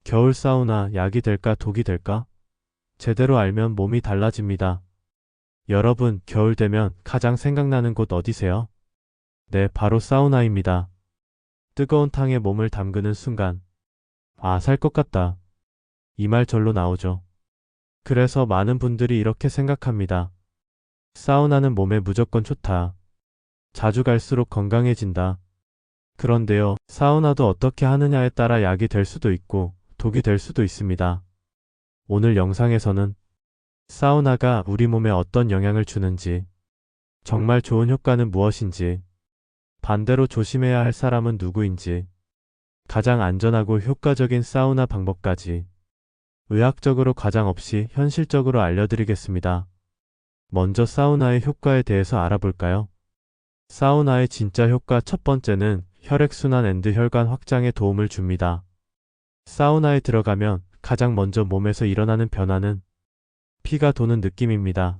겨울 사우나 약이 될까 독이 될까? 제대로 알면 몸이 달라집니다. 여러분, 겨울 되면 가장 생각나는 곳 어디세요? 네, 바로 사우나입니다. 뜨거운 탕에 몸을 담그는 순간, 아, 살 것 같다. 이 말 절로 나오죠. 그래서 많은 분들이 이렇게 생각합니다. 사우나는 몸에 무조건 좋다. 자주 갈수록 건강해진다. 그런데요, 사우나도 어떻게 하느냐에 따라 약이 될 수도 있고 독이 될 수도 있습니다. 오늘 영상에서는 사우나가 우리 몸에 어떤 영향을 주는지, 정말 좋은 효과는 무엇인지, 반대로 조심해야 할 사람은 누구인지, 가장 안전하고 효과적인 사우나 방법까지 의학적으로 과장 없이 현실적으로 알려드리겠습니다. 먼저 사우나의 효과에 대해서 알아볼까요? 사우나의 진짜 효과 첫 번째는 혈액순환 앤드 혈관 확장에 도움을 줍니다. 사우나에 들어가면 가장 먼저 몸에서 일어나는 변화는 피가 도는 느낌입니다.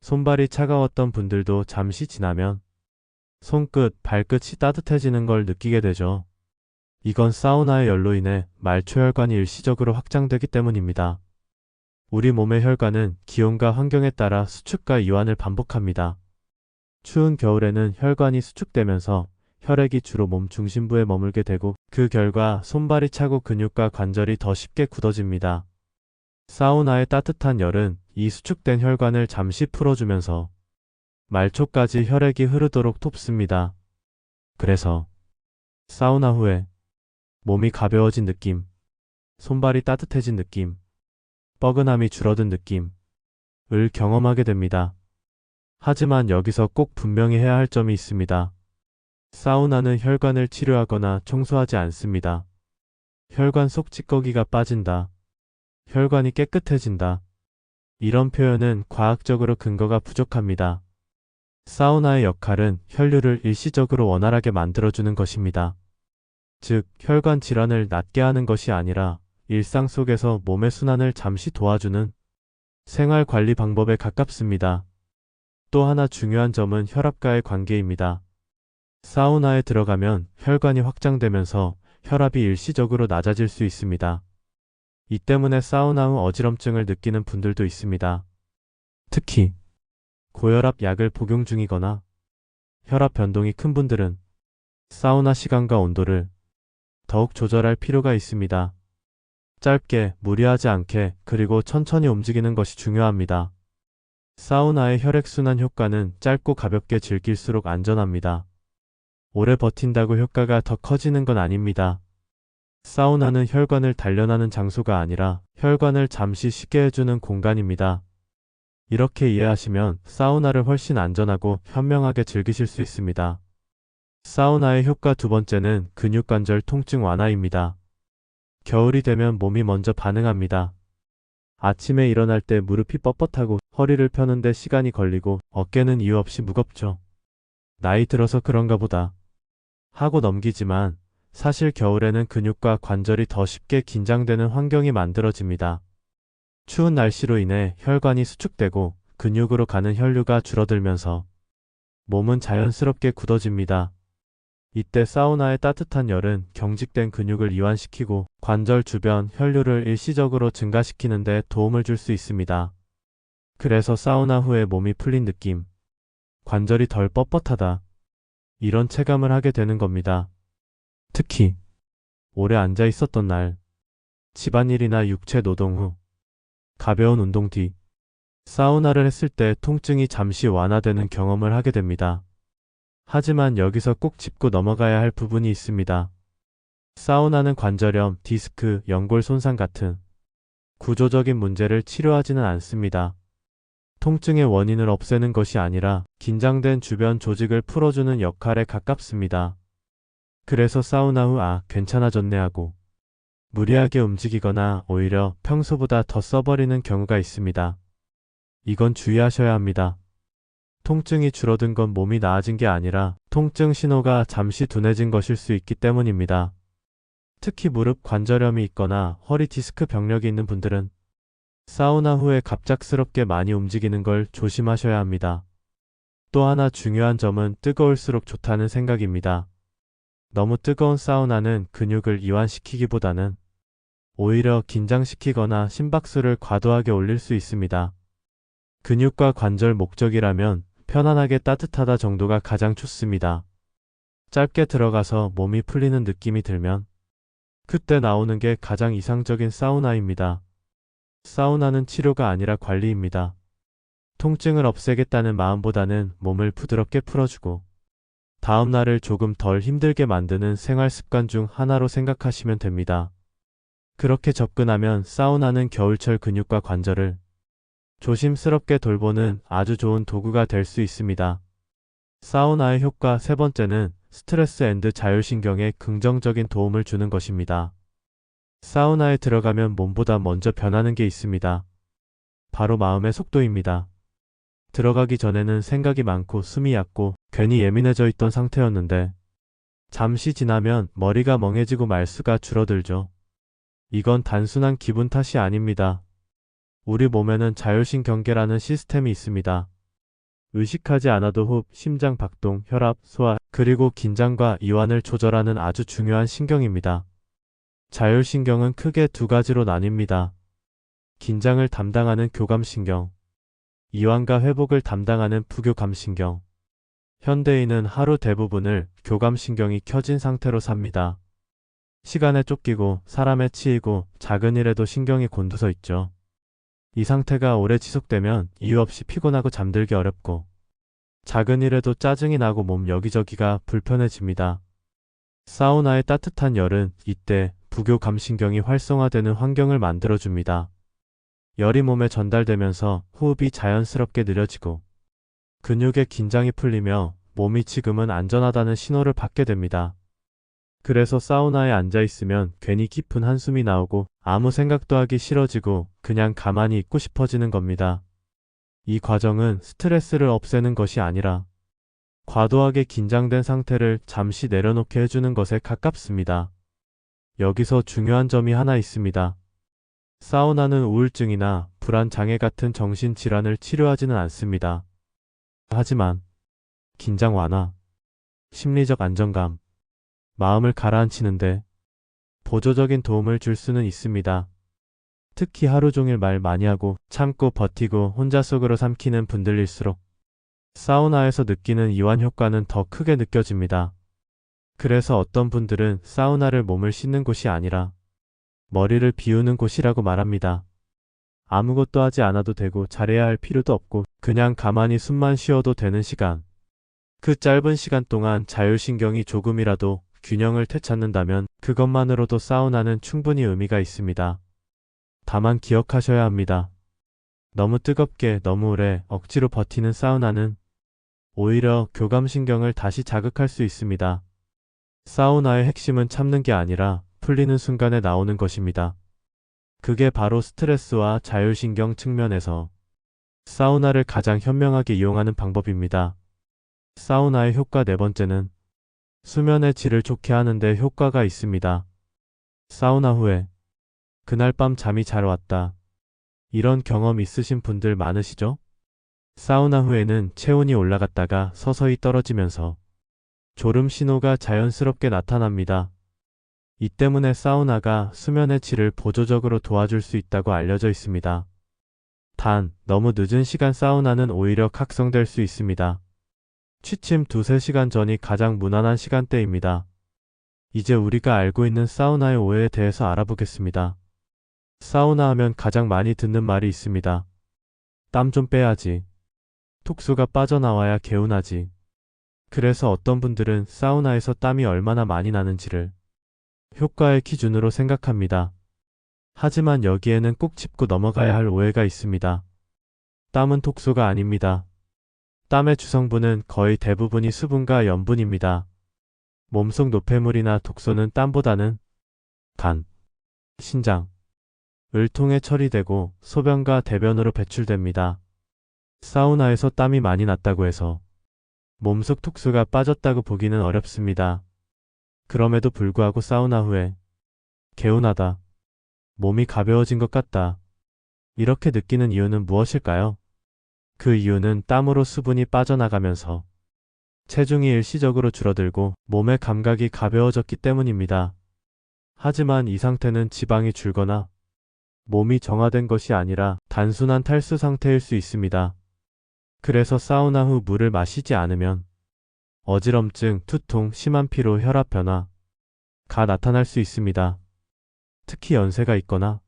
손발이 차가웠던 분들도 잠시 지나면 손끝, 발끝이 따뜻해지는 걸 느끼게 되죠. 이건 사우나의 열로 인해 말초혈관이 일시적으로 확장되기 때문입니다. 우리 몸의 혈관은 기온과 환경에 따라 수축과 이완을 반복합니다. 추운 겨울에는 혈관이 수축되면서 혈액이 주로 몸 중심부에 머물게 되고 그 결과 손발이 차고 근육과 관절이 더 쉽게 굳어집니다. 사우나의 따뜻한 열은 이 수축된 혈관을 잠시 풀어주면서 말초까지 혈액이 흐르도록 돕습니다. 그래서 사우나 후에 몸이 가벼워진 느낌, 손발이 따뜻해진 느낌, 뻐근함이 줄어든 느낌을 경험하게 됩니다. 하지만 여기서 꼭 분명히 해야 할 점이 있습니다. 사우나는 혈관을 치료하거나 청소하지 않습니다. 혈관 속 찌꺼기가 빠진다. 혈관이 깨끗해진다. 이런 표현은 과학적으로 근거가 부족합니다. 사우나의 역할은 혈류를 일시적으로 원활하게 만들어주는 것입니다. 즉, 혈관 질환을 낫게 하는 것이 아니라 일상 속에서 몸의 순환을 잠시 도와주는 생활 관리 방법에 가깝습니다. 또 하나 중요한 점은 혈압과의 관계입니다. 사우나에 들어가면 혈관이 확장되면서 혈압이 일시적으로 낮아질 수 있습니다. 이 때문에 사우나 후 어지럼증을 느끼는 분들도 있습니다. 특히 고혈압 약을 복용 중이거나 혈압 변동이 큰 분들은 사우나 시간과 온도를 더욱 조절할 필요가 있습니다. 짧게, 무리하지 않게, 그리고 천천히 움직이는 것이 중요합니다. 사우나의 혈액순환 효과는 짧고 가볍게 즐길수록 안전합니다. 오래 버틴다고 효과가 더 커지는 건 아닙니다. 사우나는 혈관을 단련하는 장소가 아니라 혈관을 잠시 쉬게 해주는 공간입니다. 이렇게 이해하시면 사우나를 훨씬 안전하고 현명하게 즐기실 수 있습니다. 사우나의 효과 두 번째는 근육관절 통증 완화입니다. 겨울이 되면 몸이 먼저 반응합니다. 아침에 일어날 때 무릎이 뻣뻣하고 허리를 펴는데 시간이 걸리고 어깨는 이유 없이 무겁죠. 나이 들어서 그런가 보다 하고 넘기지만 사실 겨울에는 근육과 관절이 더 쉽게 긴장되는 환경이 만들어집니다. 추운 날씨로 인해 혈관이 수축되고 근육으로 가는 혈류가 줄어들면서 몸은 자연스럽게 굳어집니다. 이때 사우나의 따뜻한 열은 경직된 근육을 이완시키고 관절 주변 혈류를 일시적으로 증가시키는 데 도움을 줄 수 있습니다. 그래서 사우나 후에 몸이 풀린 느낌, 관절이 덜 뻣뻣하다, 이런 체감을 하게 되는 겁니다. 특히 오래 앉아 있었던 날, 집안일이나 육체 노동 후, 가벼운 운동 뒤, 사우나를 했을 때 통증이 잠시 완화되는 경험을 하게 됩니다. 하지만 여기서 꼭 짚고 넘어가야 할 부분이 있습니다. 사우나는 관절염, 디스크, 연골 손상 같은 구조적인 문제를 치료하지는 않습니다. 통증의 원인을 없애는 것이 아니라 긴장된 주변 조직을 풀어주는 역할에 가깝습니다. 그래서 사우나 후 괜찮아졌네 하고 무리하게 움직이거나 오히려 평소보다 더 써버리는 경우가 있습니다. 이건 주의하셔야 합니다. 통증이 줄어든 건 몸이 나아진 게 아니라 통증 신호가 잠시 둔해진 것일 수 있기 때문입니다. 특히 무릎 관절염이 있거나 허리 디스크 병력이 있는 분들은 사우나 후에 갑작스럽게 많이 움직이는 걸 조심하셔야 합니다. 또 하나 중요한 점은 뜨거울수록 좋다는 생각입니다. 너무 뜨거운 사우나는 근육을 이완시키기보다는 오히려 긴장시키거나 심박수를 과도하게 올릴 수 있습니다. 근육과 관절 목적이라면 편안하게 따뜻하다 정도가 가장 좋습니다. 짧게 들어가서 몸이 풀리는 느낌이 들면 그때 나오는 게 가장 이상적인 사우나입니다. 사우나는 치료가 아니라 관리입니다. 통증을 없애겠다는 마음보다는 몸을 부드럽게 풀어주고 다음 날을 조금 덜 힘들게 만드는 생활 습관 중 하나로 생각하시면 됩니다. 그렇게 접근하면 사우나는 겨울철 근육과 관절을 조심스럽게 돌보는 아주 좋은 도구가 될 수 있습니다. 사우나의 효과 세 번째는 스트레스 앤드 자율신경에 긍정적인 도움을 주는 것입니다. 사우나에 들어가면 몸보다 먼저 변하는 게 있습니다. 바로 마음의 속도입니다. 들어가기 전에는 생각이 많고 숨이 얕고 괜히 예민해져 있던 상태였는데 잠시 지나면 머리가 멍해지고 말수가 줄어들죠. 이건 단순한 기분 탓이 아닙니다. 우리 몸에는 자율신경계라는 시스템이 있습니다. 의식하지 않아도 호흡, 심장 박동, 혈압, 소화, 그리고 긴장과 이완을 조절하는 아주 중요한 신경입니다. 자율신경은 크게 두 가지로 나뉩니다. 긴장을 담당하는 교감신경, 이완과 회복을 담당하는 부교감신경. 현대인은 하루 대부분을 교감신경이 켜진 상태로 삽니다. 시간에 쫓기고 사람에 치이고 작은 일에도 신경이 곤두서 있죠. 이 상태가 오래 지속되면 이유 없이 피곤하고 잠들기 어렵고 작은 일에도 짜증이 나고 몸 여기저기가 불편해집니다. 사우나의 따뜻한 열은 이때 부교감신경이 활성화되는 환경을 만들어줍니다. 열이 몸에 전달되면서 호흡이 자연스럽게 느려지고 근육의 긴장이 풀리며 몸이 지금은 안전하다는 신호를 받게 됩니다. 그래서 사우나에 앉아있으면 괜히 깊은 한숨이 나오고 아무 생각도 하기 싫어지고 그냥 가만히 있고 싶어지는 겁니다. 이 과정은 스트레스를 없애는 것이 아니라 과도하게 긴장된 상태를 잠시 내려놓게 해주는 것에 가깝습니다. 여기서 중요한 점이 하나 있습니다. 사우나는 우울증이나 불안장애 같은 정신질환을 치료하지는 않습니다. 하지만 긴장 완화, 심리적 안정감, 마음을 가라앉히는데 보조적인 도움을 줄 수는 있습니다. 특히 하루 종일 말 많이 하고 참고 버티고 혼자 속으로 삼키는 분들일수록 사우나에서 느끼는 이완 효과는 더 크게 느껴집니다. 그래서 어떤 분들은 사우나를 몸을 씻는 곳이 아니라 머리를 비우는 곳이라고 말합니다. 아무것도 하지 않아도 되고 잘해야 할 필요도 없고 그냥 가만히 숨만 쉬어도 되는 시간. 그 짧은 시간 동안 자율신경이 조금이라도 균형을 되찾는다면 그것만으로도 사우나는 충분히 의미가 있습니다. 다만 기억하셔야 합니다. 너무 뜨겁게 너무 오래 억지로 버티는 사우나는 오히려 교감신경을 다시 자극할 수 있습니다. 사우나의 핵심은 참는 게 아니라 풀리는 순간에 나오는 것입니다. 그게 바로 스트레스와 자율신경 측면에서 사우나를 가장 현명하게 이용하는 방법입니다. 사우나의 효과 네 번째는 수면의 질을 좋게 하는데 효과가 있습니다. 사우나 후에 그날 밤 잠이 잘 왔다. 이런 경험 있으신 분들 많으시죠? 사우나 후에는 체온이 올라갔다가 서서히 떨어지면서 졸음 신호가 자연스럽게 나타납니다. 이 때문에 사우나가 수면의 질을 보조적으로 도와줄 수 있다고 알려져 있습니다. 단, 너무 늦은 시간 사우나는 오히려 각성될 수 있습니다. 취침 2-3시간 전이 가장 무난한 시간대입니다. 이제 우리가 알고 있는 사우나의 오해에 대해서 알아보겠습니다. 사우나 하면 가장 많이 듣는 말이 있습니다. 땀 좀 빼야지. 톡수가 빠져나와야 개운하지. 그래서 어떤 분들은 사우나에서 땀이 얼마나 많이 나는지를 효과의 기준으로 생각합니다. 하지만 여기에는 꼭 짚고 넘어가야 할 오해가 있습니다. 땀은 톡수가 아닙니다. 땀의 주성분은 거의 대부분이 수분과 염분입니다. 몸속 노폐물이나 독소는 땀보다는 간, 신장, 을 통해 처리되고 소변과 대변으로 배출됩니다. 사우나에서 땀이 많이 났다고 해서 몸속 톡수가 빠졌다고 보기는 어렵습니다. 그럼에도 불구하고 사우나 후에 개운하다, 몸이 가벼워진 것 같다, 이렇게 느끼는 이유는 무엇일까요? 그 이유는 땀으로 수분이 빠져나가면서 체중이 일시적으로 줄어들고 몸의 감각이 가벼워졌기 때문입니다. 하지만 이 상태는 지방이 줄거나 몸이 정화된 것이 아니라 단순한 탈수 상태일 수 있습니다. 그래서 사우나 후 물을 마시지 않으면 어지럼증, 두통, 심한 피로, 혈압 변화가 나타날 수 있습니다. 특히 연세가 있거나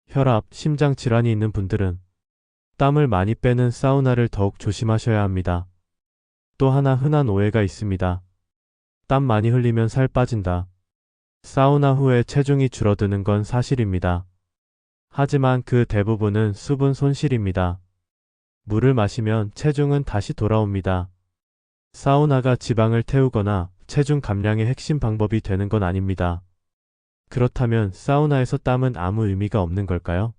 혈압, 심장 질환이 있는 분들은 땀을 많이 빼는 사우나를 더욱 조심하셔야 합니다. 또 하나 흔한 오해가 있습니다. 땀 많이 흘리면 살 빠진다. 사우나 후에 체중이 줄어드는 건 사실입니다. 하지만 그 대부분은 수분 손실입니다. 물을 마시면 체중은 다시 돌아옵니다. 사우나가 지방을 태우거나 체중 감량의 핵심 방법이 되는 건 아닙니다. 그렇다면 사우나에서 땀은 아무 의미가 없는 걸까요?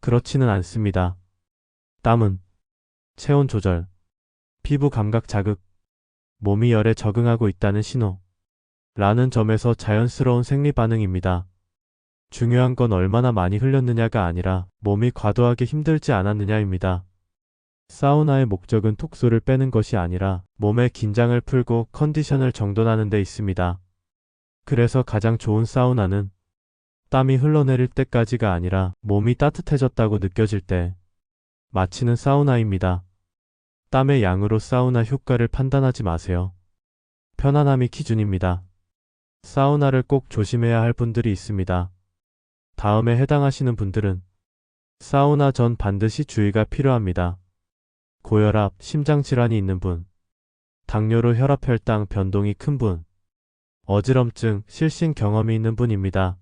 그렇지는 않습니다. 땀은 체온 조절, 피부 감각 자극, 몸이 열에 적응하고 있다는 신호 라는 점에서 자연스러운 생리 반응입니다. 중요한 건 얼마나 많이 흘렸느냐가 아니라 몸이 과도하게 힘들지 않았느냐입니다. 사우나의 목적은 톡소를 빼는 것이 아니라 몸의 긴장을 풀고 컨디션을 정돈하는 데 있습니다. 그래서 가장 좋은 사우나는 땀이 흘러내릴 때까지가 아니라 몸이 따뜻해졌다고 느껴질 때 마치는 사우나입니다. 땀의 양으로 사우나 효과를 판단하지 마세요. 편안함이 기준입니다. 사우나를 꼭 조심해야 할 분들이 있습니다. 다음에 해당하시는 분들은 사우나 전 반드시 주의가 필요합니다. 고혈압, 심장질환이 있는 분, 당뇨로 혈압 혈당 변동이 큰 분, 어지럼증, 실신 경험이 있는 분입니다.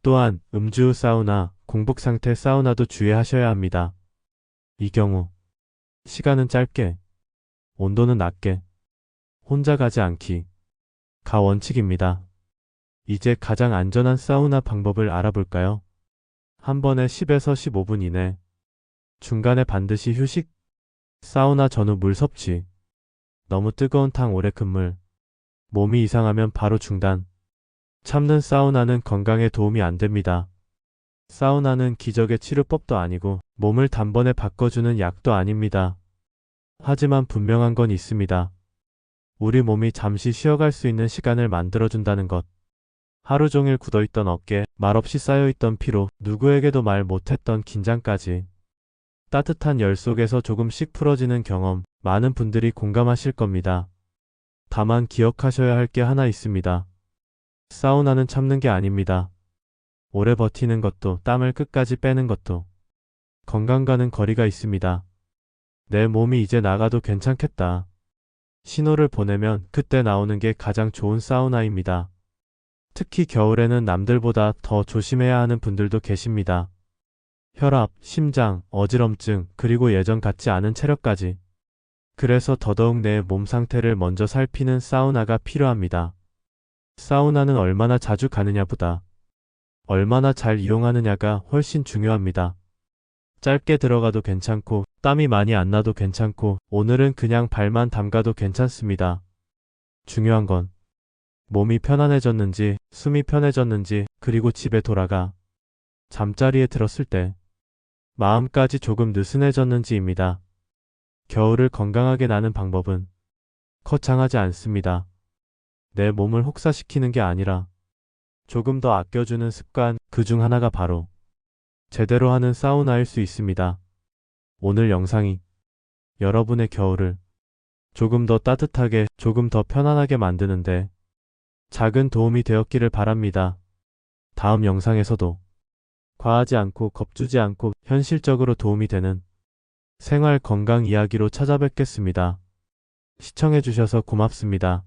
또한 음주 후 사우나, 공복 상태 사우나도 주의하셔야 합니다. 이 경우 시간은 짧게, 온도는 낮게, 혼자 가지 않기가 원칙입니다. 이제 가장 안전한 사우나 방법을 알아볼까요? 한 번에 10에서 15분 이내, 중간에 반드시 휴식, 사우나 전후 물 섭취, 너무 뜨거운 탕 오래 금물, 몸이 이상하면 바로 중단. 참는 사우나는 건강에 도움이 안 됩니다. 사우나는 기적의 치료법도 아니고 몸을 단번에 바꿔주는 약도 아닙니다. 하지만 분명한 건 있습니다. 우리 몸이 잠시 쉬어갈 수 있는 시간을 만들어준다는 것. 하루 종일 굳어있던 어깨, 말없이 쌓여있던 피로, 누구에게도 말 못했던 긴장까지 따뜻한 열 속에서 조금씩 풀어지는 경험, 많은 분들이 공감하실 겁니다. 다만 기억하셔야 할 게 하나 있습니다. 사우나는 참는 게 아닙니다. 오래 버티는 것도, 땀을 끝까지 빼는 것도 건강과는 거리가 있습니다. 내 몸이 이제 나가도 괜찮겠다. 신호를 보내면 그때 나오는 게 가장 좋은 사우나입니다. 특히 겨울에는 남들보다 더 조심해야 하는 분들도 계십니다. 혈압, 심장, 어지럼증, 그리고 예전 같지 않은 체력까지. 그래서 더더욱 내 몸 상태를 먼저 살피는 사우나가 필요합니다. 사우나는 얼마나 자주 가느냐보다 얼마나 잘 이용하느냐가 훨씬 중요합니다. 짧게 들어가도 괜찮고 땀이 많이 안 나도 괜찮고 오늘은 그냥 발만 담가도 괜찮습니다. 중요한 건 몸이 편안해졌는지, 숨이 편해졌는지, 그리고 집에 돌아가 잠자리에 들었을 때 마음까지 조금 느슨해졌는지입니다. 겨울을 건강하게 나는 방법은 거창하지 않습니다. 내 몸을 혹사시키는 게 아니라 조금 더 아껴주는 습관, 그중 하나가 바로 제대로 하는 사우나일 수 있습니다. 오늘 영상이 여러분의 겨울을 조금 더 따뜻하게, 조금 더 편안하게 만드는데 작은 도움이 되었기를 바랍니다. 다음 영상에서도 과하지 않고 겁주지 않고 현실적으로 도움이 되는 생활 건강 이야기로 찾아뵙겠습니다. 시청해주셔서 고맙습니다.